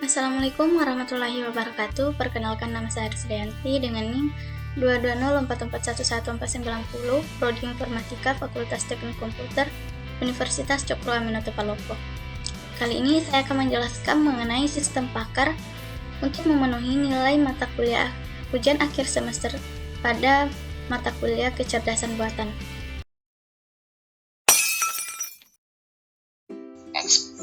Assalamualaikum warahmatullahi wabarakatuh. Perkenalkan, nama saya Arisdayanti dengan NIM 22044111490, Prodi Informatika Fakultas Teknik Komputer Universitas Cokro Aminoto Palopo. Kali ini saya akan menjelaskan mengenai sistem pakar untuk memenuhi nilai mata kuliah ujian akhir semester pada mata kuliah kecerdasan buatan.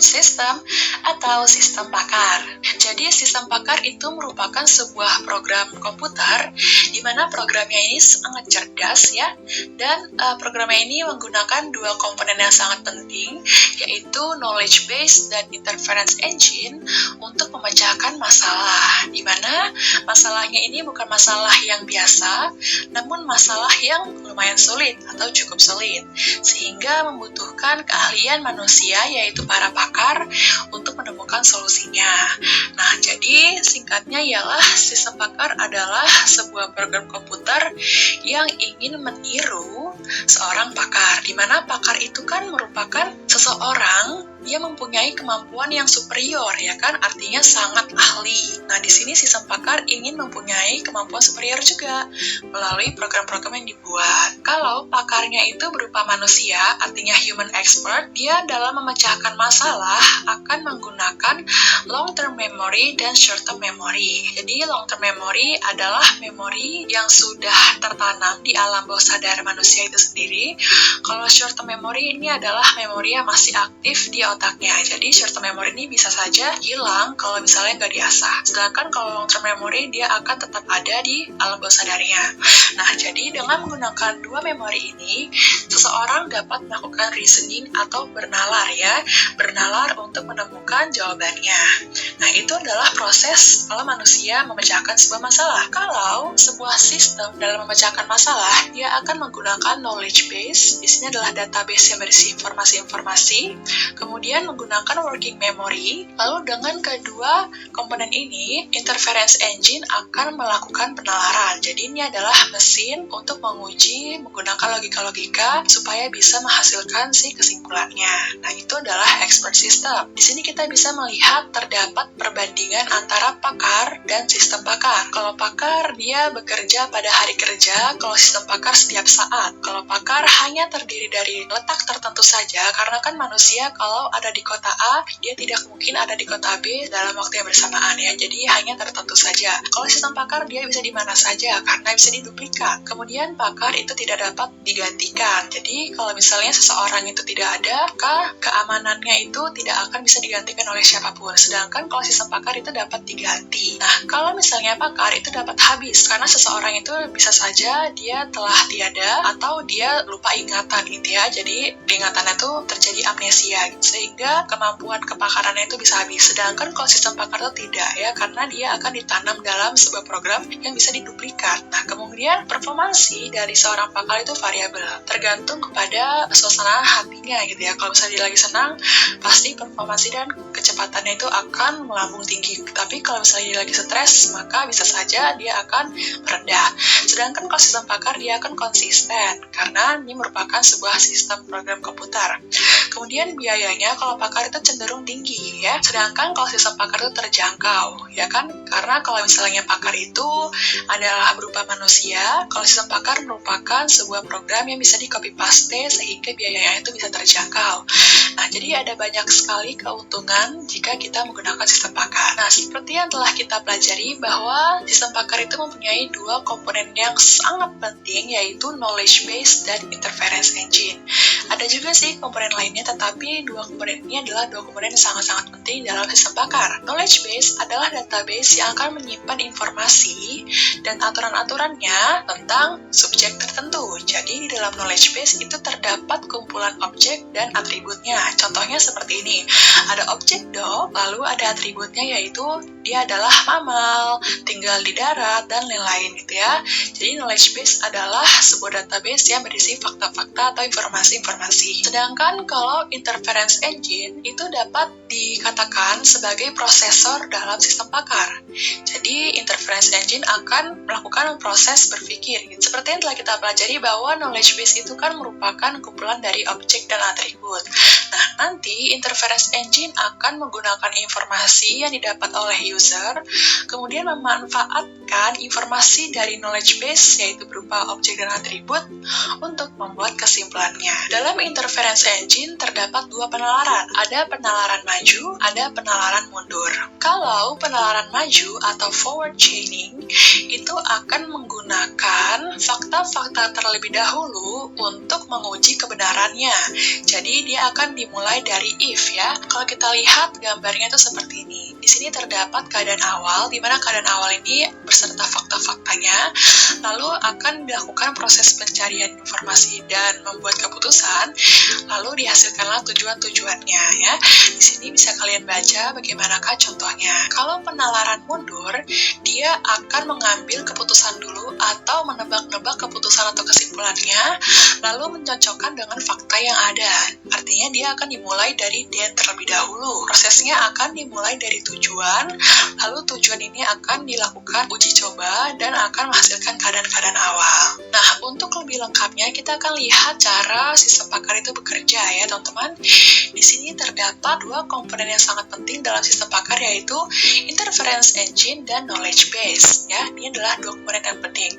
Sistem atau sistem pakar. Jadi sistem pakar itu merupakan sebuah program komputer di mana programnya ini sangat cerdas ya, dan programnya ini menggunakan dua komponen yang sangat penting, yaitu knowledge base dan inference engine untuk memecahkan masalah, di mana masalahnya ini bukan masalah yang biasa, namun masalah yang lumayan sulit atau cukup sulit, sehingga membutuhkan keahlian manusia yaitu para pakar untuk menemukan solusinya. Nah, jadi singkatnya ialah sistem pakar adalah sebuah program komputer yang ingin meniru seorang pakar, di mana pakar itu kan merupakan seseorang yang mempunyai kemampuan yang superior, ya kan? Artinya sangat ahli. Nah, di sini sistem pakar ingin mempunyai kemampuan superior juga melalui program-program yang dibuat. Kalau pakarnya itu berupa manusia, artinya human expert, dia dalam memecahkan masalah akan menggunakan long-term memory dan short-term memory. Jadi, long-term memory adalah memori yang sudah tertanam di alam bawah sadar manusia itu sendiri. Kalau short-term memory ini adalah memori yang masih aktif di otaknya. Jadi short-term memory ini bisa saja hilang kalau misalnya nggak diasah. Sedangkan kalau long-term memory dia akan tetap ada di alam bawah sadarnya. Nah, jadi dengan menggunakan dua memori ini, seseorang dapat melakukan reasoning atau bernalar ya. Bernalar untuk menemukan jawabannya. Nah, itu adalah proses kalau manusia memecahkan sebuah masalah. Kalau sebuah sistem dalam memecahkan masalah, dia akan menggunakan knowledge base. Di sini adalah database yang berisi informasi-informasi. Kemudian menggunakan working memory, lalu dengan kedua komponen ini, inference engine akan melakukan penalaran. Jadi ini adalah mesin untuk menguji menggunakan logika-logika supaya bisa menghasilkan si kesimpulannya. Nah, itu adalah expert system. Di sini kita bisa melihat terdapat perbandingan antara pakar dan sistem pakar. Kalau pakar, dia bekerja pada hari kerja, kalau sistem pakar setiap saat. Kalau pakar hanya terdiri dari letak tertentu saja, karena kan manusia kalau ada di kota A, dia tidak mungkin ada di kota B dalam waktu yang bersamaan ya, jadi hanya tertentu saja. Kalau sistem pakar, dia bisa di mana saja, karena bisa diduplikat. Kemudian pakar itu tidak dapat digantikan, jadi kalau misalnya seseorang itu tidak ada, maka keamanannya itu tidak akan bisa digantikan oleh siapapun. Sedangkan kalau sistem pakar itu dapat diganti. Nah, kalau misalnya pakar itu dapat habis, karena seseorang itu bisa saja dia telah tiada, atau dia lupa ingatan gitu ya, jadi ingatannya itu terjadi amnesia, sehingga kemampuan kepakarannya itu bisa habis. Sedangkan kalau sistem pakar itu tidak ya, karena dia akan ditanam dalam sebuah program yang bisa diduplikat. Nah, kemudian performansi dari seorang pakar itu variabel, tergantung kepada suasana hatinya gitu ya. Kalau misalnya dia lagi senang, pasti performansi dan kecepatannya itu akan melambung tinggi. Tapi kalau misalnya dia lagi stres, maka bisa saja dia akan merendah. Sedangkan kalau sistem pakar, dia akan konsisten, karena ini merupakan sebuah sistem program komputer. Kemudian biayanya kalau pakar itu cenderung tinggi ya, sedangkan kalau sistem pakar itu terjangkau ya kan, karena kalau misalnya pakar itu adalah berupa manusia, kalau sistem pakar merupakan sebuah program yang bisa di copy paste sehingga biayanya itu bisa terjangkau. Nah, jadi ada banyak sekali keuntungan jika kita menggunakan sistem pakar. Nah, seperti yang telah kita pelajari bahwa sistem pakar itu mempunyai dua komponen yang sangat penting, yaitu knowledge base dan inference engine. Ada juga sih komponen lainnya, tetapi dua komponen ini adalah dua komponen yang sangat-sangat penting dalam sistem pakar. Knowledge base adalah database yang akan menyimpan informasi dan aturan-aturannya tentang subjek tertentu. Jadi di dalam knowledge base itu terdapat kumpulan objek dan atributnya. Contohnya seperti ini. Ada objek dog, lalu ada atributnya yaitu dia adalah mamal, tinggal di darat, dan lain-lain gitu ya. Jadi knowledge base adalah sebuah database yang berisi fakta-fakta atau informasi-informasi informasi. Sedangkan kalau interference engine itu dapat dikatakan sebagai prosesor dalam sistem pakar. Jadi interference engine akan melakukan proses berpikir. Seperti yang telah kita pelajari bahwa knowledge base itu kan merupakan kumpulan dari objek dan atribut. Nah, nanti interference engine akan menggunakan informasi yang didapat oleh user, kemudian memanfaatkan informasi dari knowledge base, yaitu berupa objek dan atribut, untuk membuat kesimpulannya. Dalam interference engine terdapat dua penalaran. Ada penalaran maju, ada penalaran mundur. Kalau penalaran maju atau forward chaining itu akan menggunakan fakta-fakta terlebih dahulu untuk menguji kebenarannya. Jadi dia akan dimulai dari if ya. Kalau kita lihat gambarnya itu seperti ini. Di sini terdapat keadaan awal, di mana keadaan awal ini beserta fakta-faktanya, lalu akan dilakukan proses pencarian informasi dan membuat keputusan, lalu dihasilkanlah tujuan-tujuannya ya. Di sini bisa kalian baca bagaimanakah contohnya. Kalau penalaran mundur, dia akan mengambil keputusan dulu atau menebak-nebak keputusan atau kesimpulannya, lalu mencocokkan dengan fakta yang ada. Artinya dia akan dimulai dari then terlebih dahulu. Prosesnya akan dimulai dari tujuan, lalu tujuan ini akan dilakukan uji coba dan akan menghasilkan keadaan-keadaan awal. Nah, untuk lebih lengkapnya kita akan lihat cara sistem pakar itu bekerja ya teman-teman. Di sini terdapat dua komponen yang sangat penting dalam sistem pakar, yaitu interference engine dan knowledge base ya. Ini adalah dua komponen yang penting.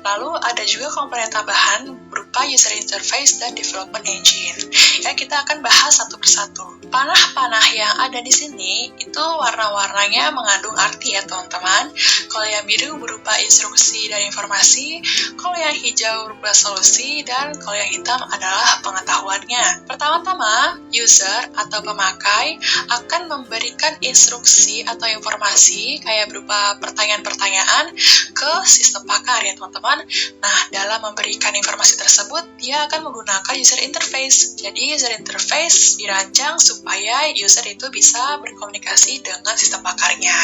Lalu ada juga komponen tambahan berupa user interface dan development engine. Ya, kita akan bahas satu persatu. Panah-panah yang ada di sini itu warna-warnanya mengandung arti ya teman-teman. Kalau yang biru berupa instruksi dan informasi, kalau yang hijau berupa solusi, dan kalau yang hitam adalah pengetahuannya. Pertama-tama, user atau pemakai akan memberikan instruksi atau informasi kayak berupa pertanyaan-pertanyaan ke sistem pakar ya teman-teman. Nah, dalam memberikan informasi tersebut, dia akan menggunakan user interface. Jadi user interface dirancang supaya user itu bisa berkomunikasi dengan sistem pakarnya.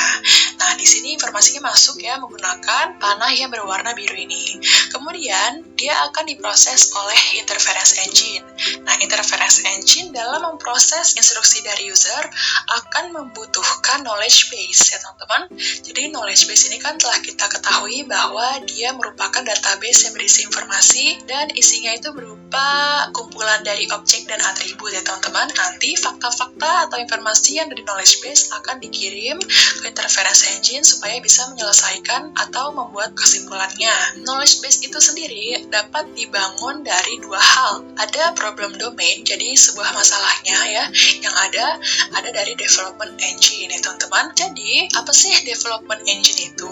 Nah, di sini informasinya masuk ya menggunakan panah yang berwarna biru ini. Kemudian, dia akan diproses oleh interference engine. Nah, interference engine dalam memproses instruksi dari user akan membutuhkan knowledge base ya teman-teman. Jadi knowledge base ini kan telah kita ketahui bahwa dia merupakan database yang berisi informasi dan isinya itu berupa kumpulan dari objek dan atribut ya teman-teman. Nanti fakta-fakta atau informasi yang dari knowledge base akan dikirim ke interference engine supaya bisa menyelesaikan atau membuat kesimpulannya. Knowledge base itu sendiri dapat dibangun dari dua hal. Ada problem domain, jadi sebuah masalahnya ya, yang ada dari development engine ya teman-teman. Jadi, apa sih development engine itu?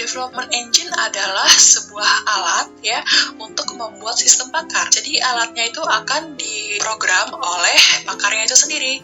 Development engine adalah sebuah alat ya untuk membuat sistem pakar. Jadi alatnya itu akan diprogram oleh pakarnya itu sendiri.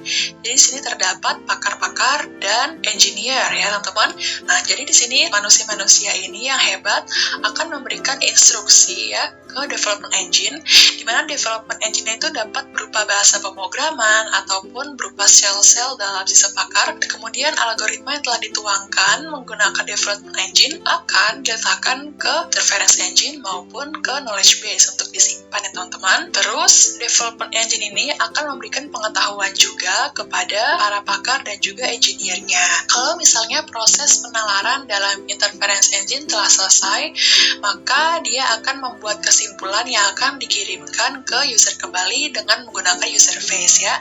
Jadi di sini terdapat pakar-pakar dan engineer ya teman-teman. Nah, jadi di sini manusia-manusia ini yang hebat akan memberikan instruksi ya ke development engine, di mana development engine itu dapat berupa bahasa pemrograman ataupun berupa sel-sel dalam sistem pakar. Kemudian algoritma yang telah dituangkan menggunakan development engine akan diletakkan ke interference engine maupun ke knowledge base untuk disimpan ya teman-teman. Terus development engine ini akan memberikan pengetahuan juga kepada para pakar dan juga engineer-nya. Kalau misalnya proses penalaran dalam interference engine telah selesai, maka dia akan membuat kesimpulan yang akan dikirimkan ke user kembali dengan menggunakan user face ya.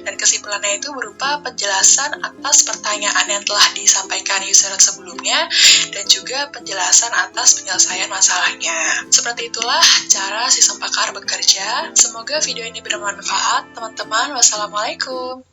Dan kesimpulannya itu berupa penjelasan atas pertanyaan yang telah disampaikan user sebelumnya dan juga penjelasan atas penyelesaian masalahnya. Seperti itulah cara sistem pakar bekerja. Semoga video ini bermanfaat, teman-teman. Wassalamualaikum.